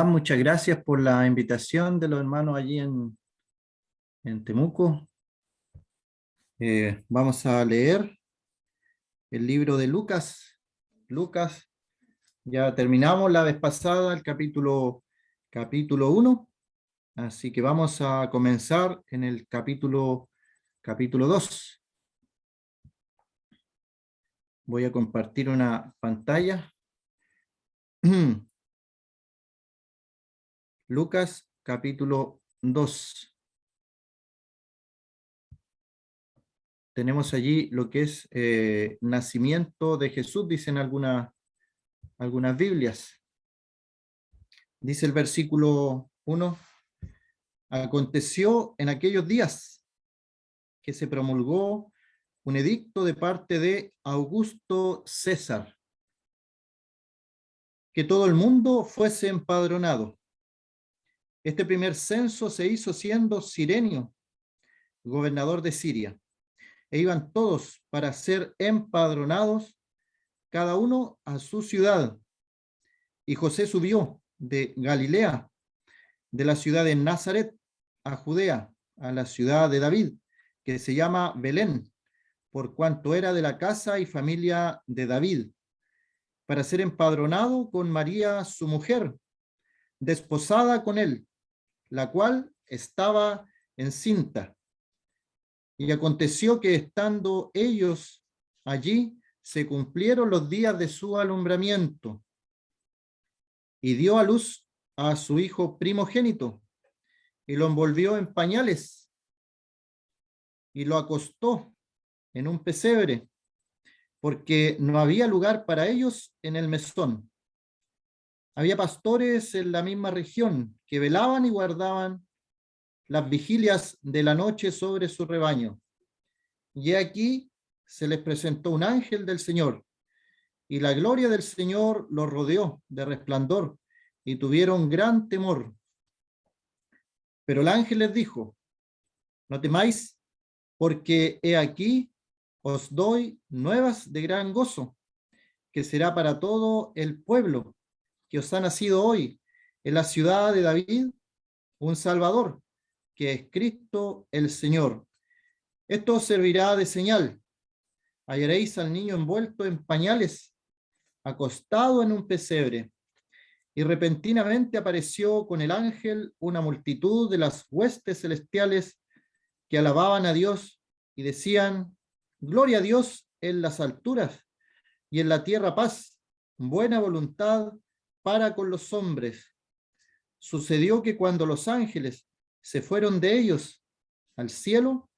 Iván, muchas gracias por la invitación de los hermanos allí en Temuco. Vamos a leer el libro de Lucas. Lucas, ya terminamos la vez pasada el capítulo 1, así que vamos a comenzar en el capítulo 2. Voy a compartir una pantalla. Lucas, capítulo 2. Tenemos allí lo que es nacimiento de Jesús, dicen algunas Biblias. Dice el versículo 1: aconteció en aquellos días que se promulgó un edicto de parte de Augusto César, que todo el mundo fuese empadronado. Este primer censo se hizo siendo Cirenio gobernador de Siria, e iban todos para ser empadronados, cada uno a su ciudad. Y José subió de Galilea, de la ciudad de Nazaret, a Judea, a la ciudad de David, que se llama Belén, por cuanto era de la casa y familia de David, para ser empadronado con María su mujer, desposada con él, la cual estaba encinta. Y aconteció que estando ellos allí, se cumplieron los días de su alumbramiento, y dio a luz a su hijo primogénito, y lo envolvió en pañales, y lo acostó en un pesebre, porque no había lugar para ellos en el mesón. Había pastores en la misma región que velaban y guardaban las vigilias de la noche sobre su rebaño. Y aquí se les presentó un ángel del Señor, y la gloria del Señor los rodeó de resplandor, y tuvieron gran temor. Pero el ángel les dijo: no temáis, porque he aquí os doy nuevas de gran gozo, que será para todo el pueblo, que os ha nacido hoy en la ciudad de David un Salvador, que es Cristo el Señor. Esto os servirá de señal: hallaréis al niño envuelto en pañales, acostado en un pesebre. Y repentinamente apareció con el ángel una multitud de las huestes celestiales que alababan a Dios y decían: gloria a Dios en las alturas, y en la tierra paz, buena voluntad para con los hombres. Sucedió que cuando los ángeles se fueron de ellos al cielo,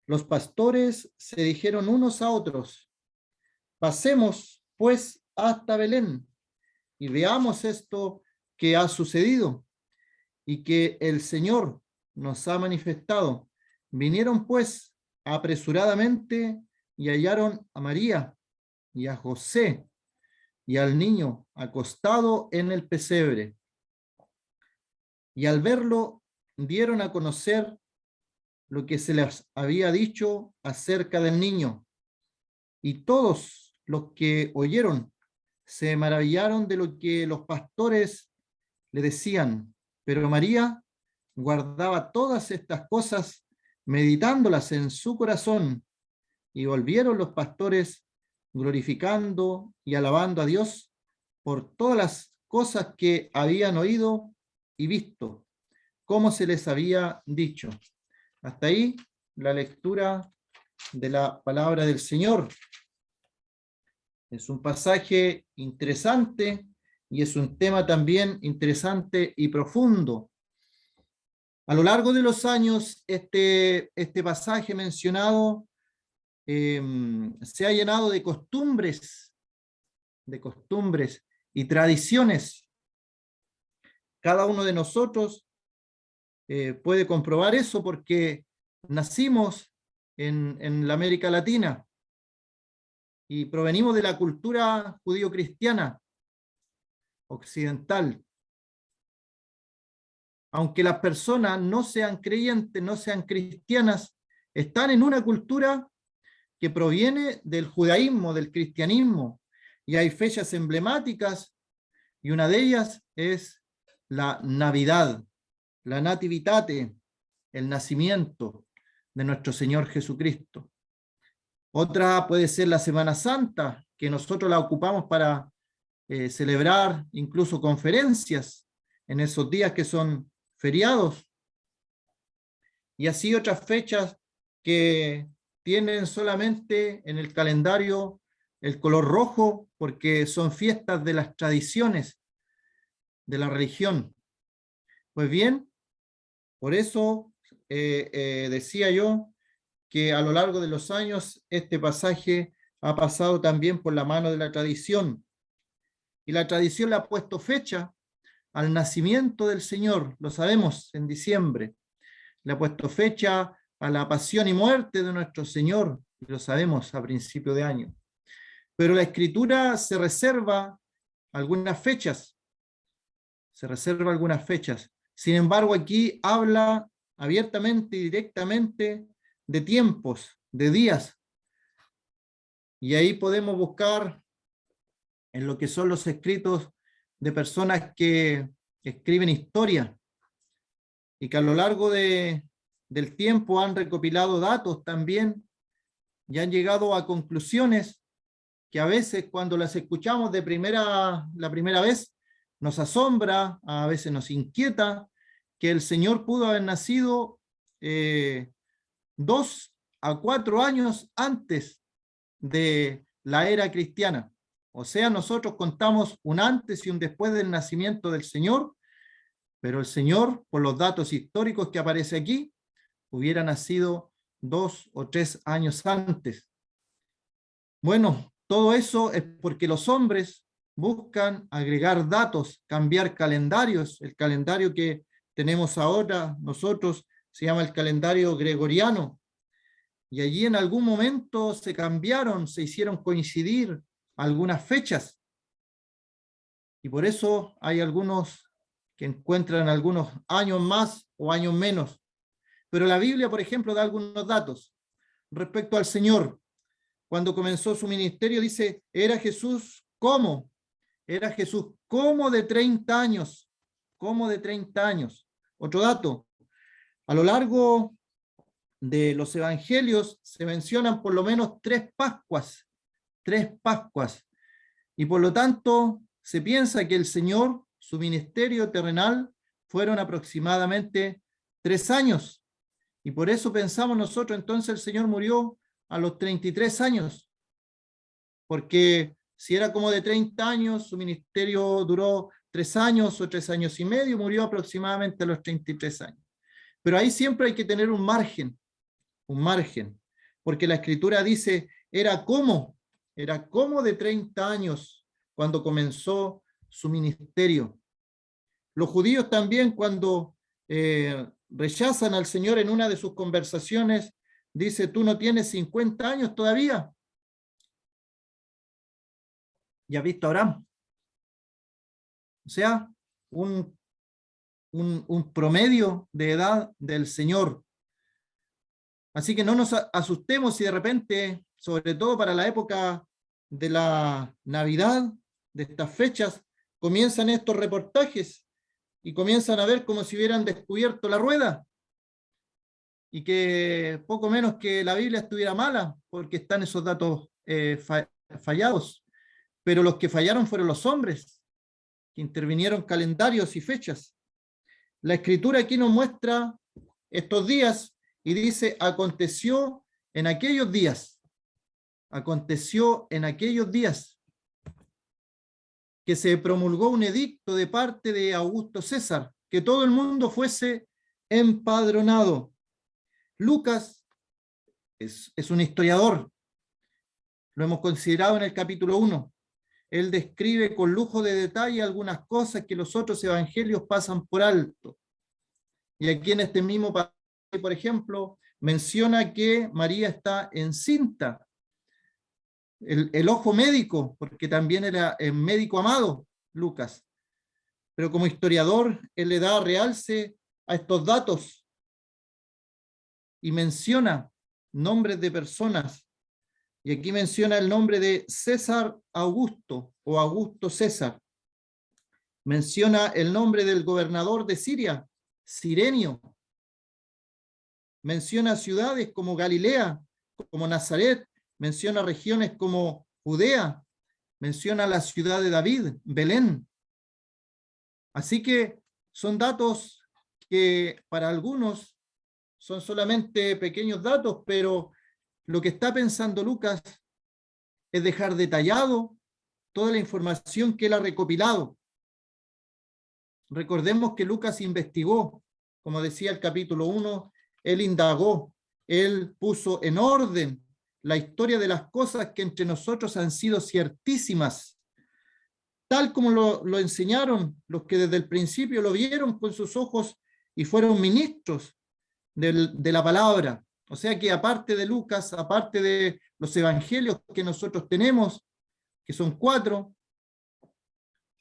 los pastores se dijeron unos a otros: pasemos pues hasta Belén y veamos esto que ha sucedido y que el Señor nos ha manifestado. Vinieron pues apresuradamente y hallaron a María y a José y al niño acostado en el pesebre. Y al verlo, dieron a conocer lo que se les había dicho acerca del niño. Y todos los que oyeron se maravillaron de lo que los pastores le decían. Pero María guardaba todas estas cosas, meditándolas en su corazón. Y volvieron los pastores glorificando y alabando a Dios por todas las cosas que habían oído y visto, como se les había dicho. Hasta ahí la lectura de la palabra del Señor. Es un pasaje interesante y es un tema también interesante y profundo. A lo largo de los años, este pasaje mencionado se ha llenado de costumbres y tradiciones. Cada uno de nosotros puede comprobar eso porque nacimos en la América Latina y provenimos de la cultura judío-cristiana occidental. Aunque las personas no sean creyentes, no sean cristianas, están en una cultura que proviene del judaísmo, del cristianismo, y hay fechas emblemáticas, y una de ellas es la Navidad, la Nativitate, el nacimiento de nuestro Señor Jesucristo. Otra puede ser la Semana Santa, que nosotros la ocupamos para celebrar incluso conferencias en esos días que son feriados. Y así otras fechas que tienen solamente en el calendario el color rojo, porque son fiestas de las tradiciones de la religión. Pues bien, por eso decía yo que a lo largo de los años este pasaje ha pasado también por la mano de la tradición. Y la tradición le ha puesto fecha al nacimiento del Señor, lo sabemos, en diciembre. Le ha puesto fecha a la pasión y muerte de nuestro Señor, y lo sabemos a principio de año. Pero la Escritura se reserva algunas fechas, Sin embargo, aquí habla abiertamente y directamente de tiempos, de días. Y ahí podemos buscar en lo que son los escritos de personas que escriben historia y que a lo largo del tiempo han recopilado datos también y han llegado a conclusiones que a veces cuando las escuchamos la primera vez nos asombra, a veces nos inquieta, que el Señor pudo haber nacido 2 a 4 años antes de la era cristiana. O sea, nosotros contamos un antes y un después del nacimiento del Señor, pero el Señor, por los datos históricos que aparece aquí, hubiera nacido 2 o 3 años antes. Bueno, todo eso es porque los hombres buscan agregar datos, cambiar calendarios. El calendario que tenemos ahora nosotros se llama el calendario gregoriano. Y allí en algún momento se cambiaron, se hicieron coincidir algunas fechas. Y por eso hay algunos que encuentran algunos años más o años menos. Pero la Biblia, por ejemplo, da algunos datos respecto al Señor. Cuando comenzó su ministerio, dice, era Jesús como de 30 años, como de 30 años. Otro dato, a lo largo de los evangelios se mencionan por lo menos 3 Pascuas, y por lo tanto se piensa que el Señor, su ministerio terrenal, fueron aproximadamente 3 años, y por eso pensamos nosotros, entonces el Señor murió a los 33 años, porque si era como de 30 años, su ministerio duró 3 años o 3 años y medio, murió aproximadamente a los 33 años. Pero ahí siempre hay que tener un margen, porque la Escritura dice, era como de 30 años cuando comenzó su ministerio. Los judíos también cuando rechazan al Señor en una de sus conversaciones, dice, ¿tú no tienes 50 años todavía? ¿Ya has visto a Abraham? O sea, un promedio de edad del Señor. Así que no nos asustemos si de repente, sobre todo para la época de la Navidad, de estas fechas, comienzan estos reportajes y comienzan a ver como si hubieran descubierto la rueda y que poco menos que la Biblia estuviera mala porque están esos datos fallados. Pero los que fallaron fueron los hombres que intervinieron calendarios y fechas. La Escritura aquí nos muestra estos días y dice, aconteció en aquellos días que se promulgó un edicto de parte de Augusto César, que todo el mundo fuese empadronado. Lucas es un historiador, lo hemos considerado en el capítulo 1. Él describe con lujo de detalle algunas cosas que los otros evangelios pasan por alto. Y aquí en este mismo pasaje, por ejemplo, menciona que María está encinta. El ojo médico, porque también era el médico amado, Lucas. Pero como historiador, él le da realce a estos datos y menciona nombres de personas. Y aquí menciona el nombre de César Augusto o Augusto César. menciona el nombre del gobernador de Siria, Cirenio. Menciona ciudades como Galilea, como Nazaret, menciona regiones como Judea, menciona la ciudad de David, Belén. Así que son datos que para algunos son solamente pequeños datos, pero lo que está pensando Lucas es dejar detallado toda la información que él ha recopilado. Recordemos que Lucas investigó, como decía el capítulo 1, él indagó, él puso en orden la historia de las cosas que entre nosotros han sido ciertísimas, tal como lo enseñaron los que desde el principio lo vieron con sus ojos y fueron ministros de la palabra. O sea que aparte de Lucas, aparte de los evangelios que nosotros tenemos, que son 4,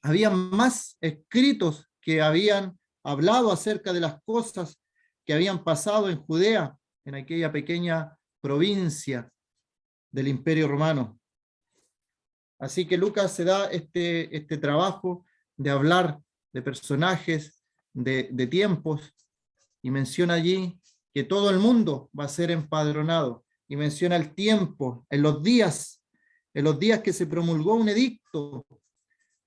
había más escritos que habían hablado acerca de las cosas que habían pasado en Judea, en aquella pequeña provincia del Imperio Romano. Así que Lucas se da este trabajo de hablar de personajes, de tiempos, y menciona allí que todo el mundo va a ser empadronado, y menciona el tiempo, en los días que se promulgó un edicto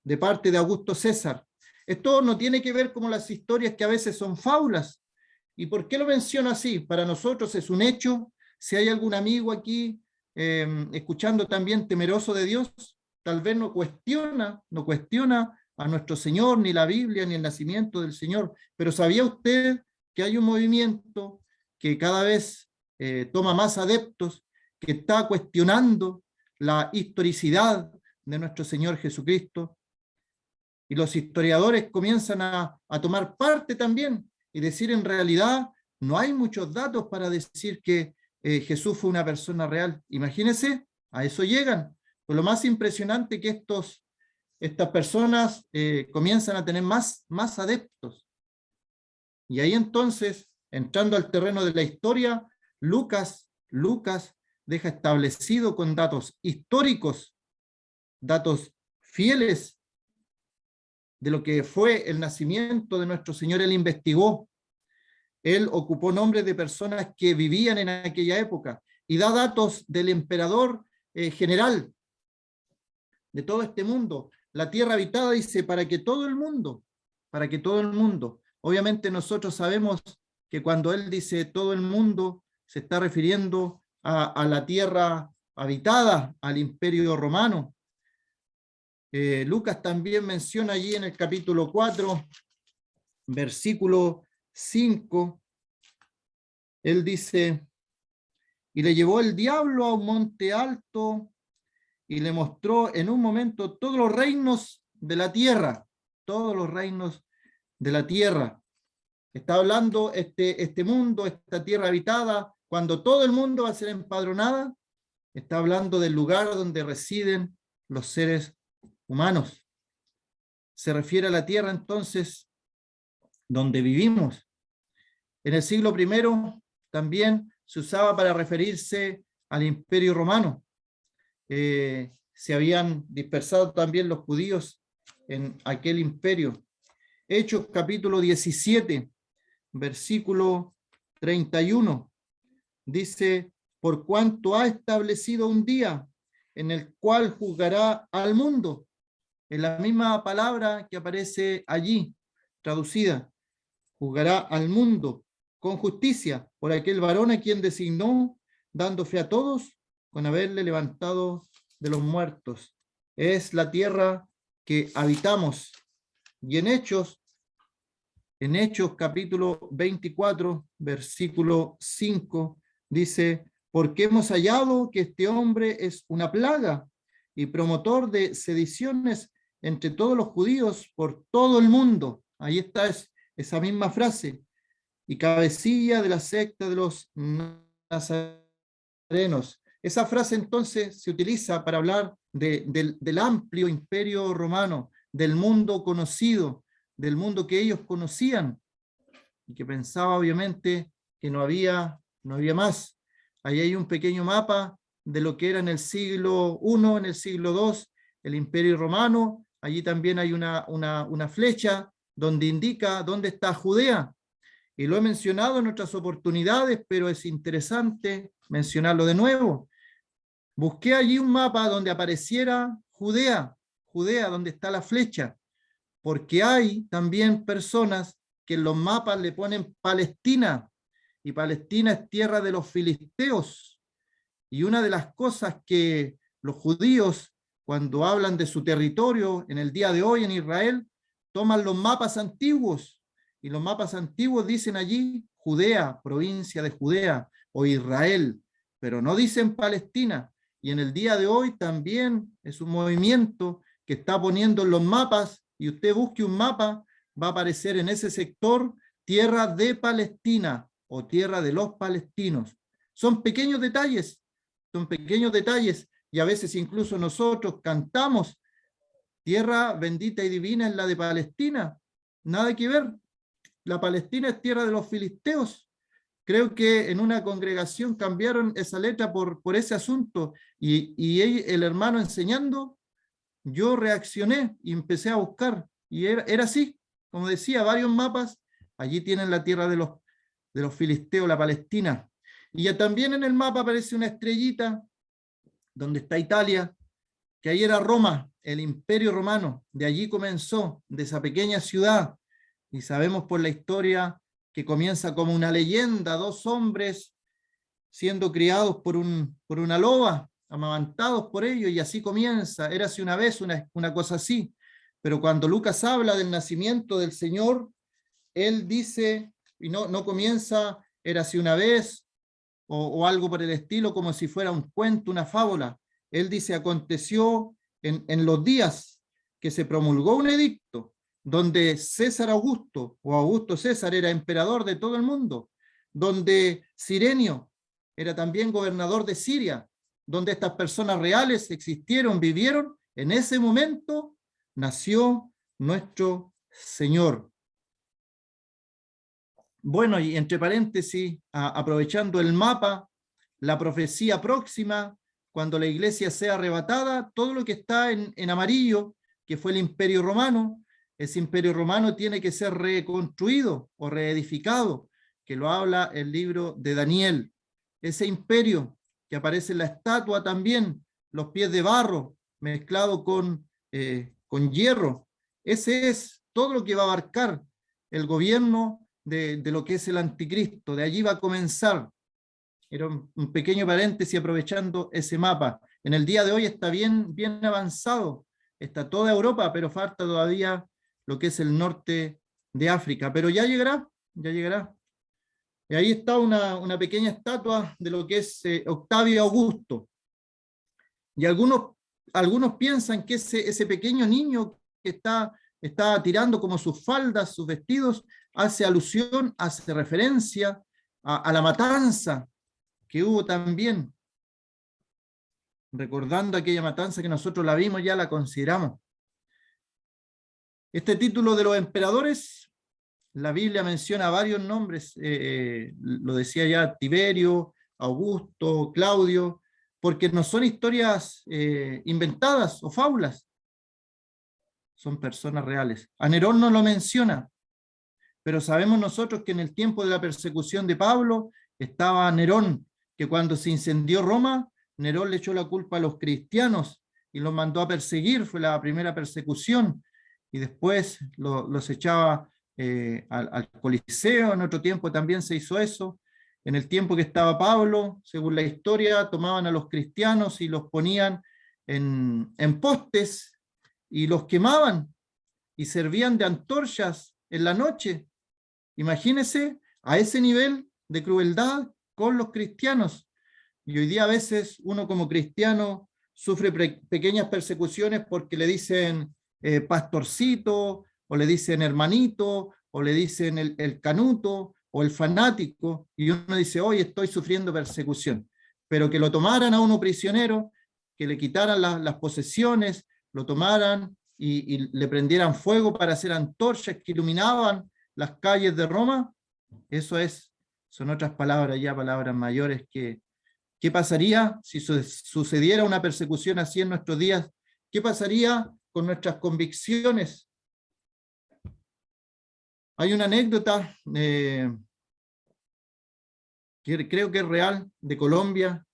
de parte de Augusto César. Esto no tiene que ver como las historias que a veces son fábulas. ¿Y por qué lo menciono así? Para nosotros es un hecho. Si hay algún amigo aquí escuchando también temeroso de Dios, tal vez no cuestiona a nuestro Señor, ni la Biblia, ni el nacimiento del Señor. Pero ¿sabía usted que hay un movimiento que cada vez toma más adeptos, que está cuestionando la historicidad de nuestro Señor Jesucristo? Y los historiadores comienzan a tomar parte también y decir, en realidad no hay muchos datos para decir que Jesús fue una persona real. Imagínense, a eso llegan. Pues lo más impresionante que estas personas comienzan a tener más adeptos. Y ahí entonces, entrando al terreno de la historia, Lucas deja establecido con datos históricos, datos fieles de lo que fue el nacimiento de nuestro Señor. Él investigó, él ocupó nombres de personas que vivían en aquella época y da datos del emperador general de todo este mundo. La tierra habitada, dice, para que todo el mundo, obviamente nosotros sabemos que cuando él dice todo el mundo, se está refiriendo a la tierra habitada, al Imperio Romano. Lucas también menciona allí en el capítulo 4, versículo 5, él dice, y le llevó el diablo a un monte alto y le mostró en un momento todos los reinos de la tierra, todos los reinos de la tierra. Está hablando este mundo, esta tierra habitada, cuando todo el mundo va a ser empadronada, está hablando del lugar donde residen los seres humanos. Se refiere a la tierra entonces donde vivimos. En el siglo I también se usaba para referirse al Imperio Romano. Se habían dispersado también los judíos en aquel imperio. Hechos capítulo 17, versículo 31, dice, por cuanto ha establecido un día en el cual juzgará al mundo. Es la misma palabra que aparece allí, traducida. Juzgará al mundo con justicia por aquel varón a quien designó, dando fe a todos con haberle levantado de los muertos. Es la tierra que habitamos. Y en Hechos capítulo 24, versículo 5, dice, porque hemos hallado que este hombre es una plaga y promotor de sediciones entre todos los judíos por todo el mundo. Ahí está esa misma frase. Y cabecilla de la secta de los nazarenos. Esa frase entonces se utiliza para hablar del amplio imperio romano, del mundo conocido, del mundo que ellos conocían y que pensaba obviamente que no había más. Ahí hay un pequeño mapa de lo que era en el siglo I, en el siglo II, el imperio romano, allí también hay una flecha donde indica dónde está Judea. Y lo he mencionado en otras oportunidades, pero es interesante mencionarlo de nuevo. Busqué allí un mapa donde apareciera Judea, Judea, donde está la flecha, porque hay también personas que en los mapas le ponen Palestina, y Palestina es tierra de los filisteos. Y una de las cosas que los judíos, cuando hablan de su territorio en el día de hoy en Israel, toman los mapas antiguos, y los mapas antiguos dicen allí Judea, provincia de Judea, o Israel, pero no dicen Palestina. Y en el día de hoy también es un movimiento que está poniendo en los mapas, y usted busque un mapa, va a aparecer en ese sector tierra de Palestina o tierra de los palestinos. Son pequeños detalles, y a veces incluso nosotros cantamos tierra bendita y divina es la de Palestina. Nada que ver. La Palestina es tierra de los filisteos. Creo que en una congregación cambiaron esa letra por ese asunto, y el hermano enseñando, yo reaccioné y empecé a buscar, y era así, como decía, varios mapas, allí tienen la tierra de los filisteos, la Palestina. Y ya también en el mapa aparece una estrellita donde está Italia, que ahí era Roma, el Imperio Romano. De allí comenzó, de esa pequeña ciudad, y sabemos por la historia que comienza como una leyenda, dos hombres siendo criados por una loba, amamantados por ellos, y así comienza. Érase una vez una cosa así, pero cuando Lucas habla del nacimiento del Señor, él dice, y no comienza, érase una vez, o algo por el estilo, como si fuera un cuento, una fábula. Él dice, aconteció en los días que se promulgó un edicto, donde César Augusto, o Augusto César, era emperador de todo el mundo, donde Cirenio era también gobernador de Siria, donde estas personas reales existieron, vivieron. En ese momento nació nuestro Señor. Bueno, y entre paréntesis, aprovechando el mapa, la profecía próxima, cuando la iglesia sea arrebatada, todo lo que está en amarillo, que fue el Imperio Romano, ese Imperio Romano tiene que ser reconstruido o reedificado, que lo habla el libro de Daniel. Ese imperio que aparece en la estatua también, los pies de barro mezclado con hierro, ese es todo lo que va a abarcar el gobierno de lo que es el anticristo. De allí va a comenzar. Era un pequeño paréntesis aprovechando ese mapa. En el día de hoy está bien avanzado, está toda Europa, pero falta todavía lo que es el norte de África, pero ya llegará, ya llegará. Y ahí está una pequeña estatua de lo que es Octavio Augusto. Y algunos piensan que ese pequeño niño que está tirando como sus faldas, sus vestidos, hace alusión, hace referencia a la matanza que hubo también, recordando aquella matanza que nosotros la vimos, ya la consideramos. Este título de los emperadores, la Biblia menciona varios nombres, lo decía ya Tiberio, Augusto, Claudio, porque no son historias inventadas o fábulas, son personas reales. A Nerón no lo menciona, pero sabemos nosotros que en el tiempo de la persecución de Pablo estaba Nerón, que cuando se incendió Roma, Nerón le echó la culpa a los cristianos y los mandó a perseguir, fue la primera persecución, y después los echaba al Coliseo. En otro tiempo también se hizo eso. En el tiempo que estaba Pablo, según la historia, tomaban a los cristianos y los ponían en postes y los quemaban y servían de antorchas en la noche. Imagínense a ese nivel de crueldad con los cristianos. Y hoy día a veces uno como cristiano sufre pequeñas persecuciones porque le dicen pastorcito, o le dicen hermanito, o le dicen el canuto, o el fanático, y uno dice, hoy estoy sufriendo persecución. Pero que lo tomaran a uno prisionero, que le quitaran las posesiones, lo tomaran y le prendieran fuego para hacer antorchas que iluminaban las calles de Roma, eso son otras palabras, ya palabras mayores. ¿Qué pasaría si sucediera una persecución así en nuestros días? ¿Qué pasaría con nuestras convicciones. Hay una anécdota que creo que es real, de Colombia.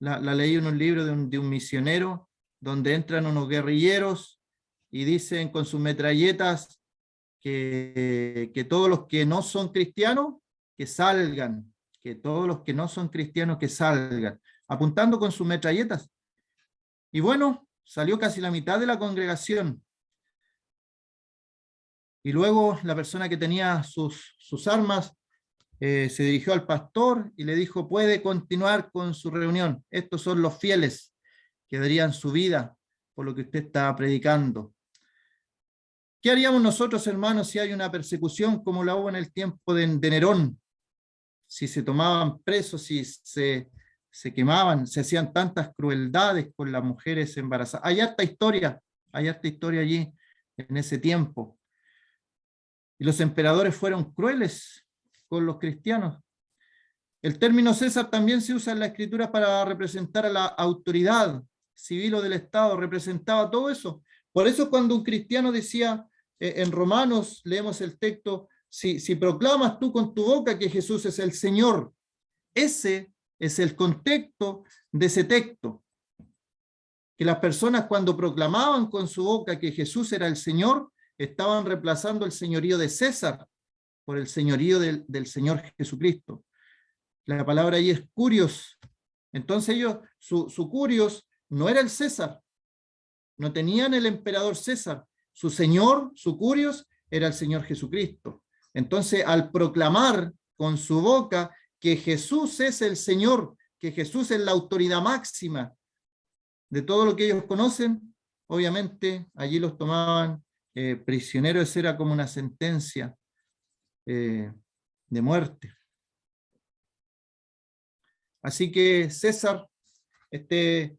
La leí en un libro de un misionero, donde entran unos guerrilleros y dicen con sus metralletas que todos los que no son cristianos, que salgan, que todos los que no son cristianos, que salgan, apuntando con sus metralletas. Y bueno, salió casi la mitad de la congregación. Y luego la persona que tenía sus armas se dirigió al pastor y le dijo: puede continuar con su reunión. Estos son los fieles que darían su vida por lo que usted está predicando. ¿Qué haríamos nosotros, hermanos, si hay una persecución como la hubo en el tiempo de Nerón? Si se tomaban presos, si se quemaban, se hacían tantas crueldades con las mujeres embarazadas. Hay harta historia allí en ese tiempo. Y los emperadores fueron crueles con los cristianos. El término César también se usa en la escritura para representar a la autoridad civil o del Estado, representaba todo eso. Por eso cuando un cristiano decía, en Romanos leemos el texto, si proclamas tú con tu boca que Jesús es el Señor, ese es el contexto de ese texto. Que las personas cuando proclamaban con su boca que Jesús era el Señor, estaban reemplazando el señorío de César por el señorío del Señor Jesucristo. La palabra ahí es curios. Entonces ellos, su curios no era el César, no tenían el emperador César, su señor, su curios, era el Señor Jesucristo. Entonces, al proclamar con su boca que Jesús es el Señor, que Jesús es la autoridad máxima de todo lo que ellos conocen, obviamente allí los tomaban prisioneros. Esa era como una sentencia de muerte. Así que César, este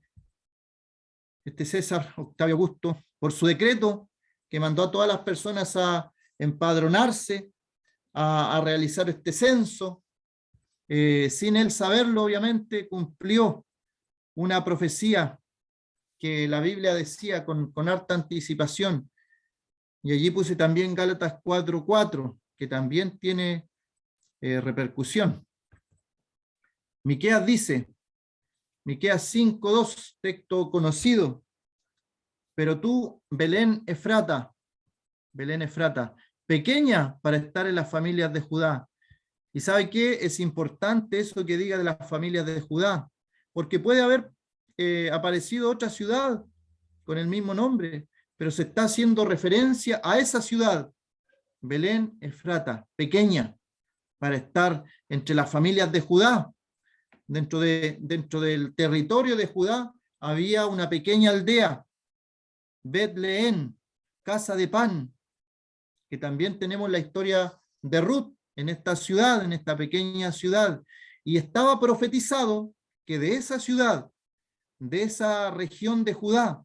César Octavio Augusto, por su decreto, que mandó a todas las personas a empadronarse, a realizar este censo, sin él saberlo, obviamente, cumplió una profecía que la Biblia decía con harta anticipación. Y allí puse también Gálatas 4:4, que también tiene repercusión. Miqueas dice, Miqueas 5:2, texto conocido: pero tú, Belén Efrata, pequeña para estar en las familias de Judá. ¿Y sabe qué? Es importante eso que diga de las familias de Judá, porque puede haber aparecido otra ciudad con el mismo nombre, pero se está haciendo referencia a esa ciudad, Belén Efrata, pequeña, para estar entre las familias de Judá. Dentro del territorio de Judá había una pequeña aldea, Bet-Leén, casa de pan, que también tenemos la historia de Ruth en esta ciudad, en esta pequeña ciudad, y estaba profetizado que de esa ciudad, de esa región de Judá,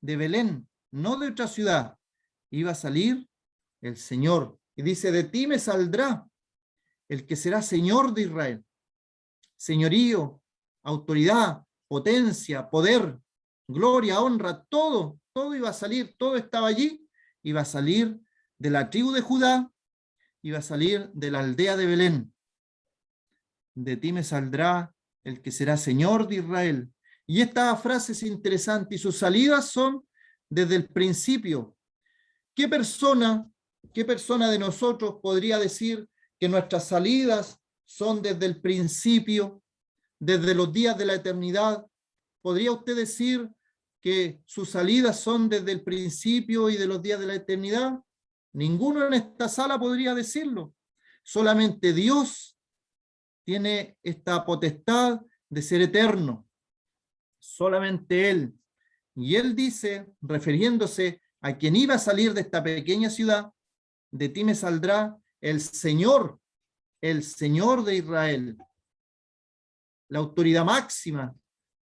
de Belén, no de otra ciudad, iba a salir el Señor. Y dice: de ti me saldrá el que será Señor de Israel. Señorío, autoridad, potencia, poder, gloria, honra, todo iba a salir, todo estaba allí, iba a salir de la tribu de Judá, iba a salir de la aldea de Belén. De ti me saldrá el que será Señor de Israel. Y esta frase es interesante, y sus salidas son desde el principio. ¿Qué persona de nosotros podría decir que nuestras salidas son desde el principio, desde los días de la eternidad? ¿Podría usted decir que sus salidas son desde el principio y de los días de la eternidad? Ninguno en esta sala podría decirlo. Solamente Dios tiene esta potestad de ser eterno. Solamente Él. Y Él dice, refiriéndose a quien iba a salir de esta pequeña ciudad: de ti me saldrá el Señor de Israel, la autoridad máxima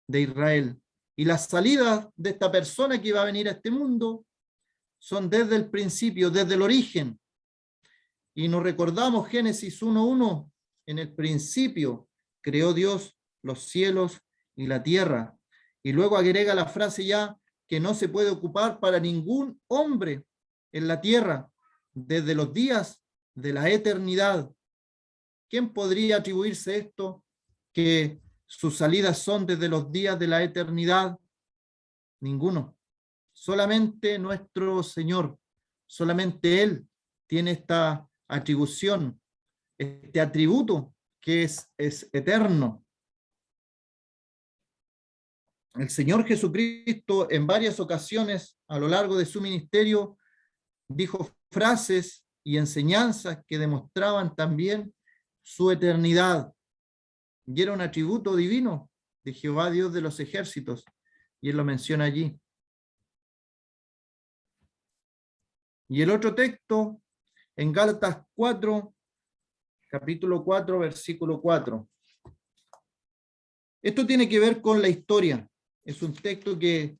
de Israel. Y las salidas de esta persona que iba a venir a este mundo son desde el principio, desde el origen. Y nos recordamos Génesis 1:1, en el principio creó Dios los cielos y la tierra. Y luego agrega la frase ya que no se puede ocupar para ningún hombre en la tierra desde los días de la eternidad. ¿Quién podría atribuirse esto? Que sus salidas son desde los días de la eternidad. Ninguno. Solamente nuestro Señor, solamente Él tiene esta atribución, este atributo que es eterno. El Señor Jesucristo en varias ocasiones a lo largo de su ministerio dijo frases y enseñanzas que demostraban también su eternidad. Y era un atributo divino de Jehová Dios de los ejércitos. Y Él lo menciona allí. Y el otro texto en Gálatas 4, capítulo 4, versículo 4. Esto tiene que ver con la historia. Es un texto que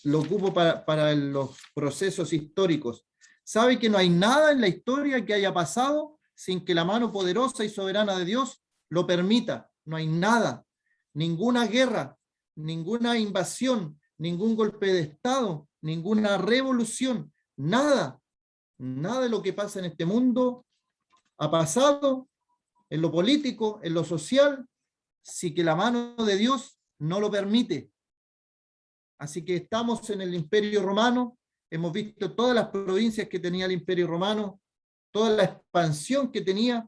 lo ocupo para los procesos históricos. Sabe que no hay nada en la historia que haya pasado sin que la mano poderosa y soberana de Dios lo permita. No hay nada, ninguna guerra, ninguna invasión, ningún golpe de Estado, ninguna revolución, nada de lo que pasa en este mundo ha pasado en lo político, en lo social, si que la mano de Dios no lo permite. Así que estamos en el Imperio Romano, hemos visto todas las provincias que tenía el Imperio Romano, toda la expansión que tenía,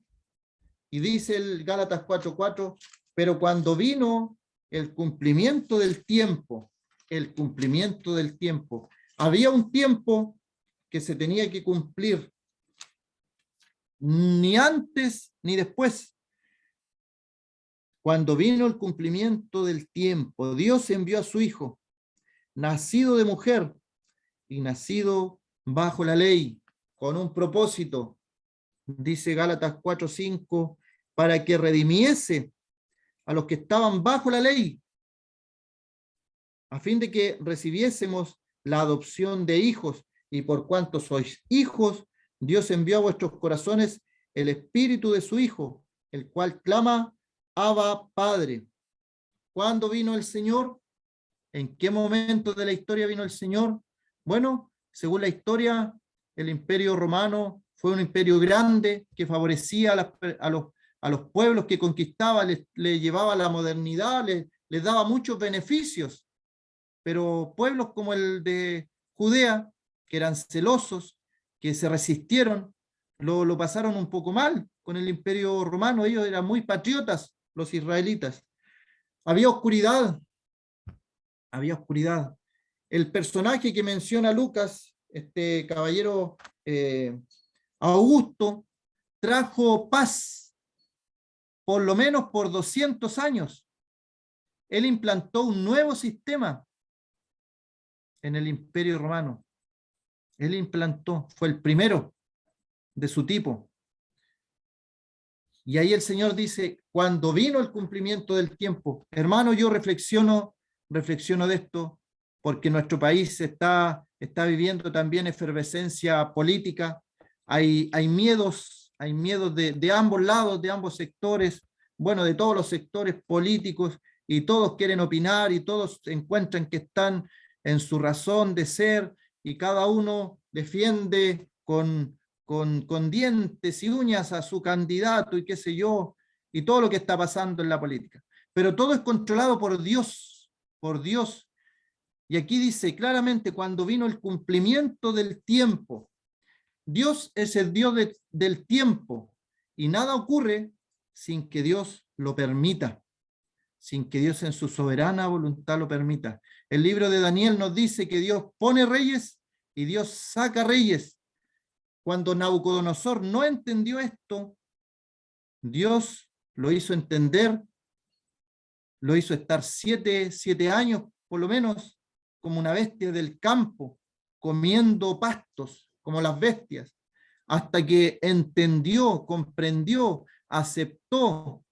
y dice el Gálatas 4:4, pero cuando vino el cumplimiento del tiempo, había un tiempo que se tenía que cumplir, ni antes ni después. Cuando vino el cumplimiento del tiempo, Dios envió a su Hijo, nacido de mujer y nacido bajo la ley, con un propósito, dice Gálatas 4:5, para que redimiese a los que estaban bajo la ley, a fin de que recibiésemos la adopción de hijos, y por cuanto sois hijos, Dios envió a vuestros corazones el espíritu de su Hijo, el cual clama, Abba, Padre. ¿Cuándo vino el Señor? ¿En qué momento de la historia vino el Señor? Bueno, según la historia, el Imperio Romano fue un imperio grande que favorecía a los pueblos que conquistaba, les llevaba la modernidad, les daba muchos beneficios. Pero pueblos como el de Judea, que eran celosos, que se resistieron, lo pasaron un poco mal con el Imperio Romano. Ellos eran muy patriotas, los israelitas. Había oscuridad. El personaje que menciona Lucas, este caballero Augusto, trajo paz, por lo menos por 200 años. Él implantó un nuevo sistema en el Imperio Romano. Fue el primero de su tipo. Y ahí el Señor dice, cuando vino el cumplimiento del tiempo, hermano, yo reflexiono de esto, porque nuestro país está viviendo también efervescencia política, hay miedos de ambos lados, de ambos sectores, bueno, de todos los sectores políticos, y todos quieren opinar, y todos encuentran que están en su razón de ser, y cada uno defiende con dientes y uñas a su candidato y qué sé yo, y todo lo que está pasando en la política. Pero todo es controlado por Dios, Y aquí dice claramente, cuando vino el cumplimiento del tiempo, Dios es el Dios del tiempo, y nada ocurre sin que Dios lo permita, sin que Dios en su soberana voluntad lo permita. El libro de Daniel nos dice que Dios pone reyes y Dios saca reyes. Cuando Nabucodonosor no entendió esto, Dios lo hizo entender, lo hizo estar siete años, por lo menos, como una bestia del campo, comiendo pastos, como las bestias, hasta que entendió, comprendió, aceptó,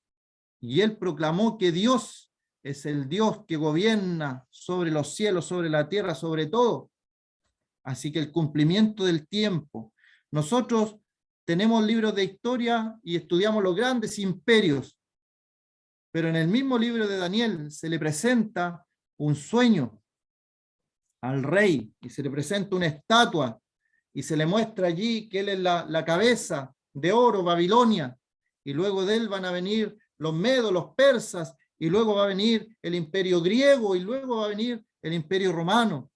y él proclamó que Dios es el Dios que gobierna sobre los cielos, sobre la tierra, sobre todo. Así que el cumplimiento del tiempo. Nosotros tenemos libros de historia y estudiamos los grandes imperios, pero en el mismo libro de Daniel se le presenta un sueño al rey y se le presenta una estatua y se le muestra allí que él es la cabeza de oro, Babilonia, y luego de él van a venir los medos, los persas, y luego va a venir el imperio griego, y luego va a venir el imperio romano.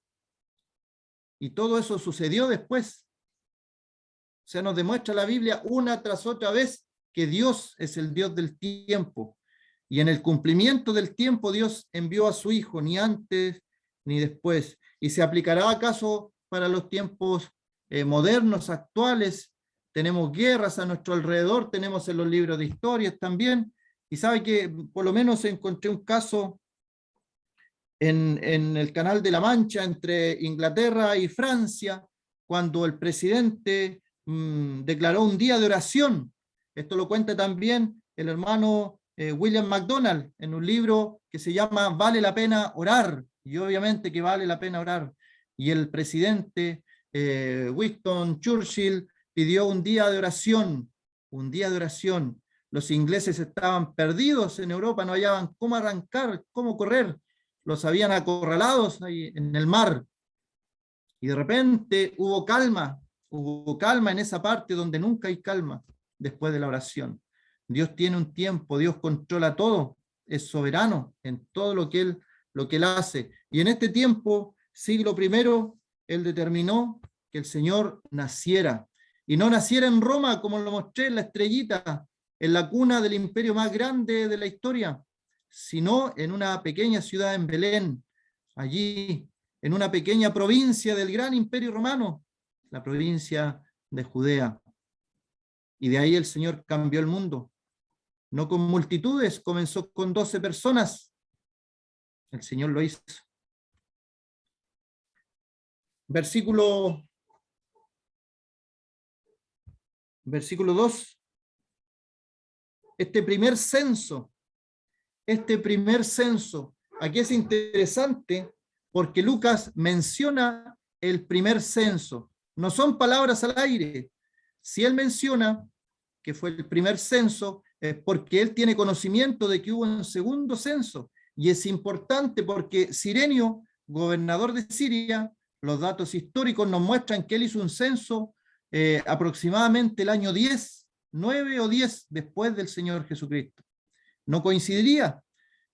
Y todo eso sucedió después. O sea, nos demuestra la Biblia una tras otra vez que Dios es el Dios del tiempo. Y en el cumplimiento del tiempo Dios envió a su Hijo, ni antes ni después. ¿Y se aplicará acaso para los tiempos modernos, actuales? Tenemos guerras a nuestro alrededor, tenemos en los libros de historias también. Y sabe que por lo menos encontré un caso en el Canal de la Mancha entre Inglaterra y Francia, cuando el presidente declaró un día de oración. Esto lo cuenta también el hermano William MacDonald en un libro que se llama Vale la pena orar, y obviamente que vale la pena orar. Y el presidente Winston Churchill pidió un día de oración, un día de oración. Los ingleses estaban perdidos en Europa, no hallaban cómo arrancar, cómo correr, los habían acorralados ahí en el mar. Y de repente hubo calma en esa parte donde nunca hay calma después de la oración. Dios tiene un tiempo, Dios controla todo, es soberano en todo lo que él hace. Y en este tiempo, siglo I, él determinó que el Señor naciera. Y no naciera en Roma, como lo mostré en la estrellita, en la cuna del imperio más grande de la historia, sino en una pequeña ciudad en Belén, allí, en una pequeña provincia del gran imperio romano, la provincia de Judea. Y de ahí el Señor cambió el mundo. No con multitudes, comenzó con 12 personas. El Señor lo hizo. Versículo 2. Este primer censo, aquí es interesante porque Lucas menciona el primer censo. No son palabras al aire. Si él menciona que fue el primer censo, es porque él tiene conocimiento de que hubo un segundo censo. Y es importante porque Cirenio, gobernador de Siria, los datos históricos nos muestran que él hizo un censo aproximadamente el año 10, 9 o 10 después del Señor Jesucristo. No coincidiría,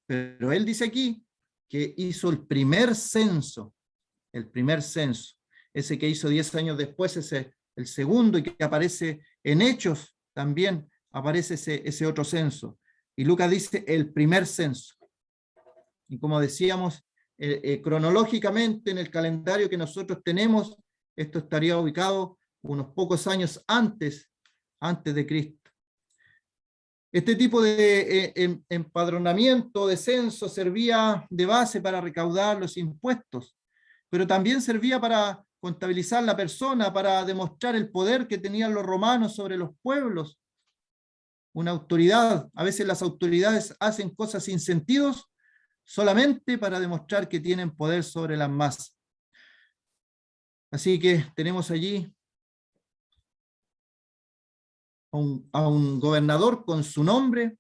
pero él dice aquí que hizo el primer censo, ese que hizo 10 años después, ese el segundo, y que aparece en Hechos también, aparece ese otro censo. Y Lucas dice el primer censo. Y como decíamos, cronológicamente en el calendario que nosotros tenemos, esto estaría ubicado unos pocos años antes de Cristo. Este tipo de empadronamiento, de censo, servía de base para recaudar los impuestos, pero también servía para contabilizar la persona, para demostrar el poder que tenían los romanos sobre los pueblos. Una autoridad, a veces las autoridades hacen cosas sin sentidos solamente para demostrar que tienen poder sobre las masas. Así que tenemos allí a un gobernador con su nombre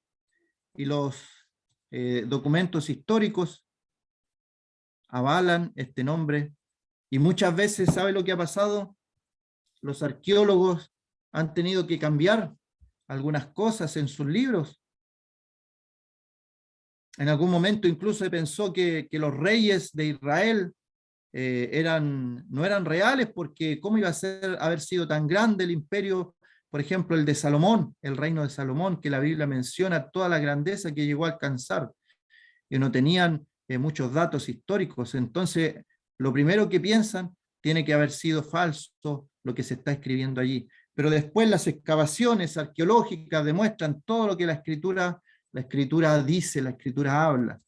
y los documentos históricos avalan este nombre. Y muchas veces, ¿sabe lo que ha pasado? Los arqueólogos han tenido que cambiar algunas cosas en sus libros. En algún momento incluso se pensó que los reyes de Israel no eran reales, porque ¿cómo iba a haber sido tan grande el imperio? Por ejemplo, el de Salomón, el reino de Salomón, que la Biblia menciona toda la grandeza que llegó a alcanzar, y no tenían muchos datos históricos. Entonces, lo primero que piensan, tiene que haber sido falso lo que se está escribiendo allí. Pero después las excavaciones arqueológicas demuestran todo lo que la escritura dice, la escritura habla.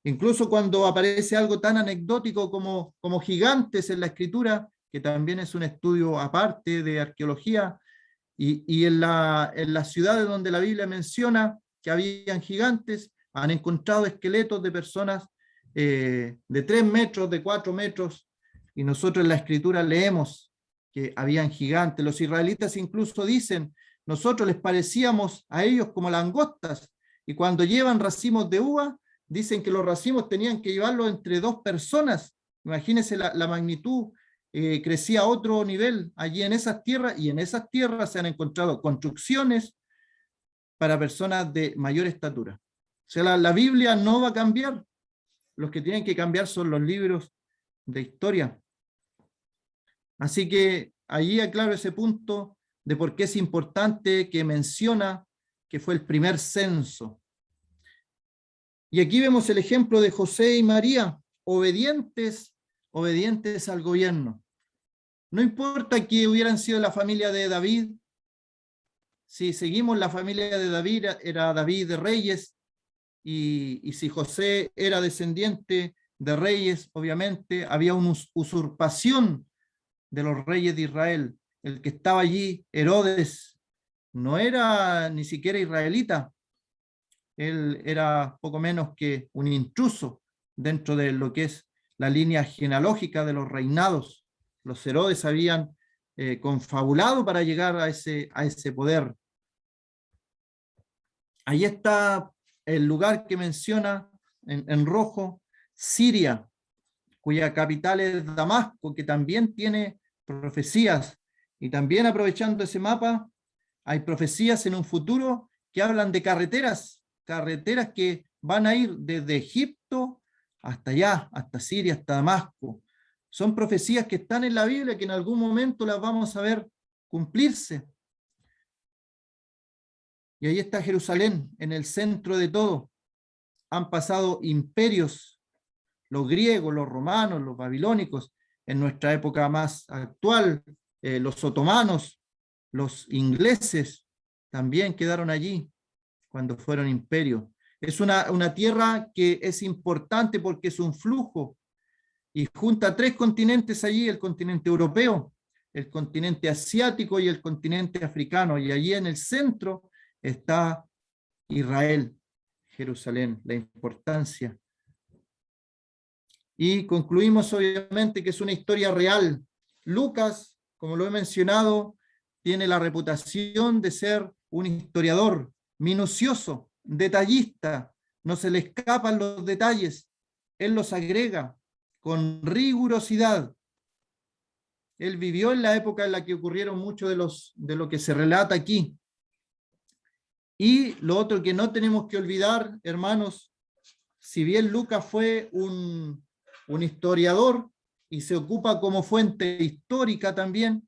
Incluso cuando aparece algo tan anecdótico como gigantes en la escritura, que también es un estudio aparte de arqueología, y en las ciudades donde la Biblia menciona que habían gigantes, han encontrado esqueletos de personas de 3 metros, de 4 metros, y nosotros en la escritura leemos que habían gigantes. Los israelitas incluso dicen, nosotros les parecíamos a ellos como langostas, y cuando llevan racimos de uva, dicen que los racimos tenían que llevarlos entre 2 personas, Imagínense la magnitud, crecía a otro nivel allí en esas tierras, y en esas tierras se han encontrado construcciones para personas de mayor estatura. O sea, la Biblia no va a cambiar. Los que tienen que cambiar son los libros de historia. Así que allí aclaro ese punto de por qué es importante que menciona que fue el primer censo. Y aquí vemos el ejemplo de José y María, obedientes al gobierno. No importa que hubieran sido la familia de David, si seguimos la familia de David, era David de reyes, y si José era descendiente de reyes, obviamente había una usurpación de los reyes de Israel. El que estaba allí, Herodes, no era ni siquiera israelita, él era poco menos que un intruso dentro de lo que es la línea genealógica de los reinados. Los Herodes habían confabulado para llegar a ese poder. Ahí está el lugar que menciona en rojo, Siria, cuya capital es Damasco, que también tiene profecías. Y también, aprovechando ese mapa, hay profecías en un futuro que hablan de carreteras que van a ir desde Egipto hasta allá, hasta Siria, hasta Damasco. Son profecías que están en la Biblia, que en algún momento las vamos a ver cumplirse. Y ahí está Jerusalén, en el centro de todo. Han pasado imperios, los griegos, los romanos, los babilónicos, en nuestra época más actual, los otomanos, los ingleses, también quedaron allí cuando fueron imperios. Es una tierra que es importante porque es un flujo y junta tres continentes allí: el continente europeo, el continente asiático y el continente africano. Y allí en el centro está Israel, Jerusalén, la importancia. Y concluimos obviamente que es una historia real. Lucas, como lo he mencionado, tiene la reputación de ser un historiador minucioso, detallista, no se le escapan los detalles, él los agrega con rigurosidad. Él vivió en la época en la que ocurrieron mucho de lo que se relata aquí. Y lo otro que no tenemos que olvidar, hermanos, si bien Lucas fue un historiador y se ocupa como fuente histórica también,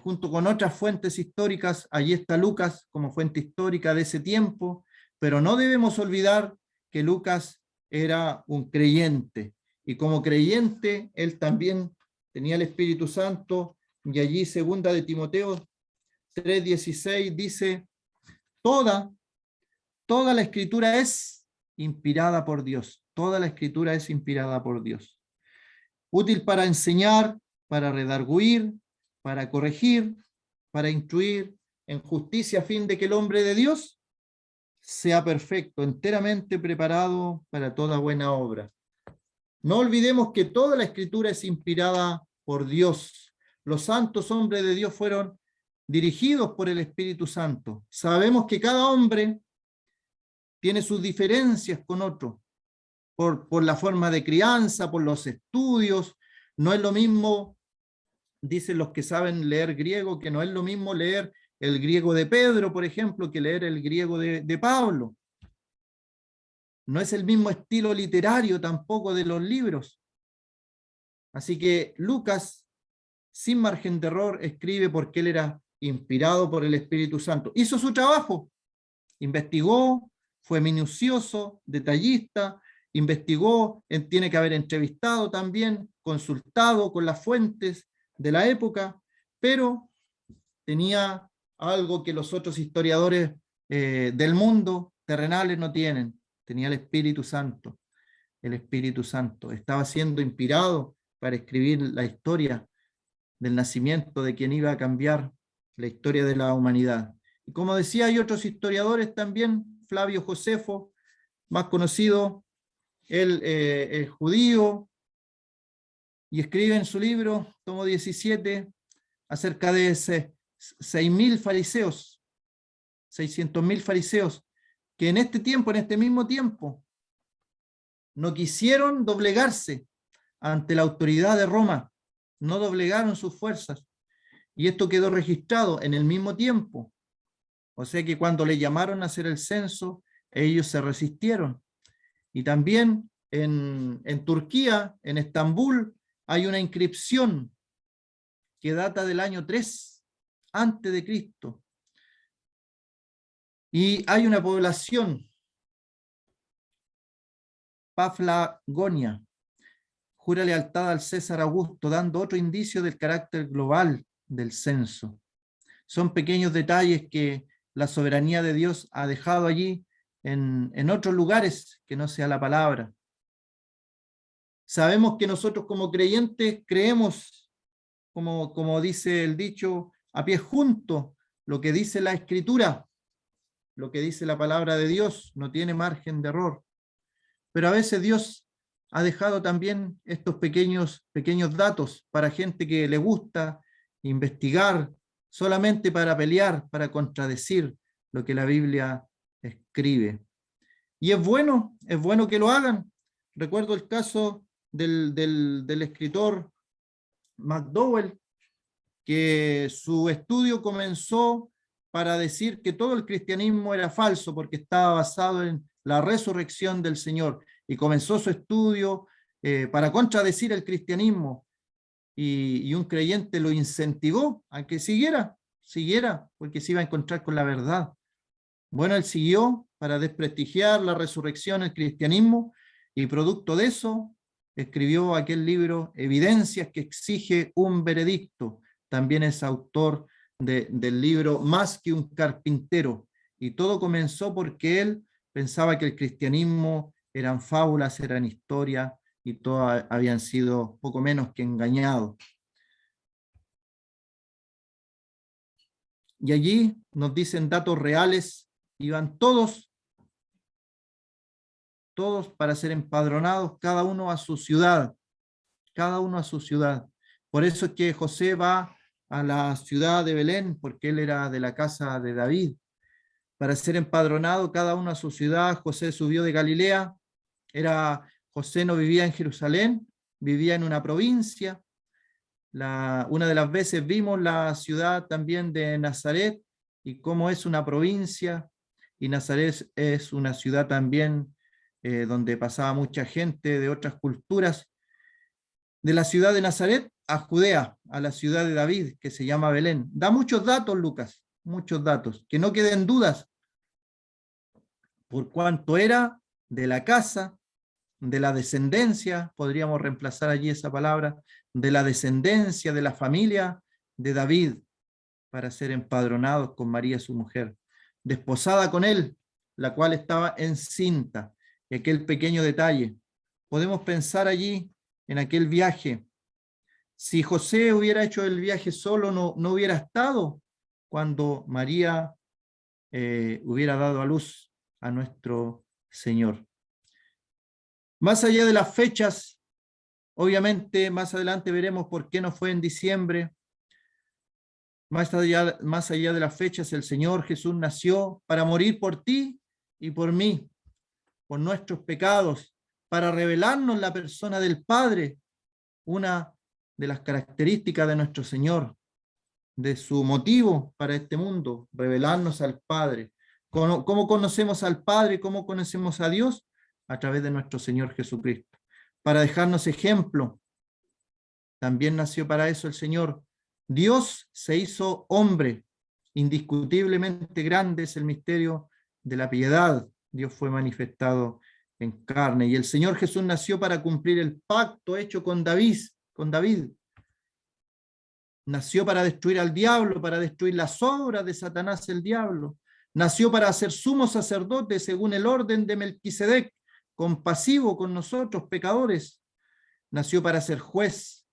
junto con otras fuentes históricas, allí está Lucas como fuente histórica de ese tiempo, pero no debemos olvidar que Lucas era un creyente, y como creyente él también tenía el Espíritu Santo, y allí segunda de Timoteo 3:16 dice: toda la escritura es inspirada por Dios, toda la escritura es inspirada por Dios, útil para enseñar, para redarguir, para corregir, para instruir en justicia, a fin de que el hombre de Dios sea perfecto, enteramente preparado para toda buena obra. No olvidemos que toda la escritura es inspirada por Dios. Los santos hombres de Dios fueron dirigidos por el Espíritu Santo. Sabemos que cada hombre tiene sus diferencias con otro, por la forma de crianza, por los estudios. No es lo mismo, dicen los que saben leer griego, que no es lo mismo leer el griego de Pedro, por ejemplo, que leer el griego de Pablo. No es el mismo estilo literario tampoco de los libros. Así que Lucas, sin margen de error, escribe porque él era inspirado por el Espíritu Santo. Hizo su trabajo, investigó, fue minucioso, detallista, investigó, tiene que haber entrevistado también, consultado con las fuentes de la época, pero tenía algo que los otros historiadores del mundo terrenales no tienen: tenía el Espíritu Santo. El Espíritu Santo estaba siendo inspirado para escribir la historia del nacimiento de quien iba a cambiar la historia de la humanidad. Y como decía, hay otros historiadores también: Flavio Josefo, más conocido, él es judío, y escribe en su libro, tomo 17, acerca de 6.000 fariseos, 600.000 fariseos, que en este tiempo, en este mismo tiempo, no quisieron doblegarse ante la autoridad de Roma, no doblegaron sus fuerzas, y esto quedó registrado en el mismo tiempo. O sea que cuando le llamaron a hacer el censo, ellos se resistieron. Y también en Turquía, en Estambul, hay una inscripción que data del año 3 antes de Cristo. Y hay una población, Paflagonia, jura lealtad al César Augusto, dando otro indicio del carácter global del censo. Son pequeños detalles que la soberanía de Dios ha dejado allí en otros lugares que no sea la palabra. Sabemos que nosotros como creyentes creemos, como dice el dicho, a pie junto, lo que dice la Escritura, lo que dice la palabra de Dios, no tiene margen de error. Pero a veces Dios ha dejado también estos pequeños datos para gente que le gusta investigar solamente para pelear, para contradecir lo que la Biblia escribe. Y es bueno que lo hagan. Recuerdo el caso del escritor McDowell, que su estudio comenzó para decir que todo el cristianismo era falso porque estaba basado en la resurrección del Señor, y comenzó su estudio para contradecir el cristianismo, y un creyente lo incentivó a que siguiera, porque se iba a encontrar con la verdad. Bueno, él siguió para desprestigiar la resurrección, el cristianismo, y producto de eso escribió aquel libro, Evidencias que exige un veredicto. También es autor del libro Más que un carpintero, y todo comenzó porque él pensaba que el cristianismo eran fábulas, eran historia, y todos habían sido poco menos que engañados. Y allí nos dicen datos reales, iban todos para ser empadronados, cada uno a su ciudad, Por eso es que José va a la ciudad de Belén, porque él era de la casa de David, para ser empadronado cada uno a su ciudad. José subió de Galilea, José no vivía en Jerusalén, vivía en una provincia. Una de las veces vimos la ciudad también de Nazaret, y cómo es una provincia, y Nazaret es una ciudad también donde pasaba mucha gente de otras culturas. De la ciudad de Nazaret a Judea, a la ciudad de David, que se llama Belén. Da muchos datos, Lucas, muchos datos, que no queden dudas, por cuanto era de la casa, de la descendencia, podríamos reemplazar allí esa palabra, de la descendencia, de la familia de David, para ser empadronados con María su mujer, desposada con él, la cual estaba encinta. Y aquel pequeño detalle, podemos pensar allí en aquel viaje. Si José hubiera hecho el viaje solo, no hubiera estado cuando María hubiera dado a luz a nuestro Señor. Más allá de las fechas, obviamente más adelante veremos por qué no fue en diciembre. Más allá de las fechas, el Señor Jesús nació para morir por ti y por mí, por nuestros pecados, para revelarnos la persona del Padre, una de las características de nuestro Señor, de su motivo para este mundo, revelarnos al Padre. ¿Cómo conocemos al Padre? ¿Cómo conocemos a Dios? A través de nuestro Señor Jesucristo. Para dejarnos ejemplo, también nació para eso el Señor. Dios se hizo hombre. Indiscutiblemente grande es el misterio de la piedad. Dios fue manifestado en carne. Y el Señor Jesús nació para cumplir el pacto hecho con David. Nació para destruir al diablo, para destruir las obras de Satanás el diablo. Nació para ser sumo sacerdote según el orden de Melquisedec, compasivo con nosotros, pecadores. Nació para ser juez,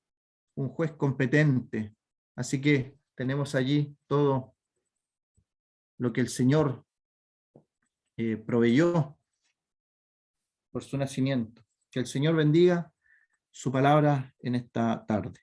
un juez competente. Así que tenemos allí todo lo que el Señor proveyó por su nacimiento. Que el Señor bendiga su palabra en esta tarde.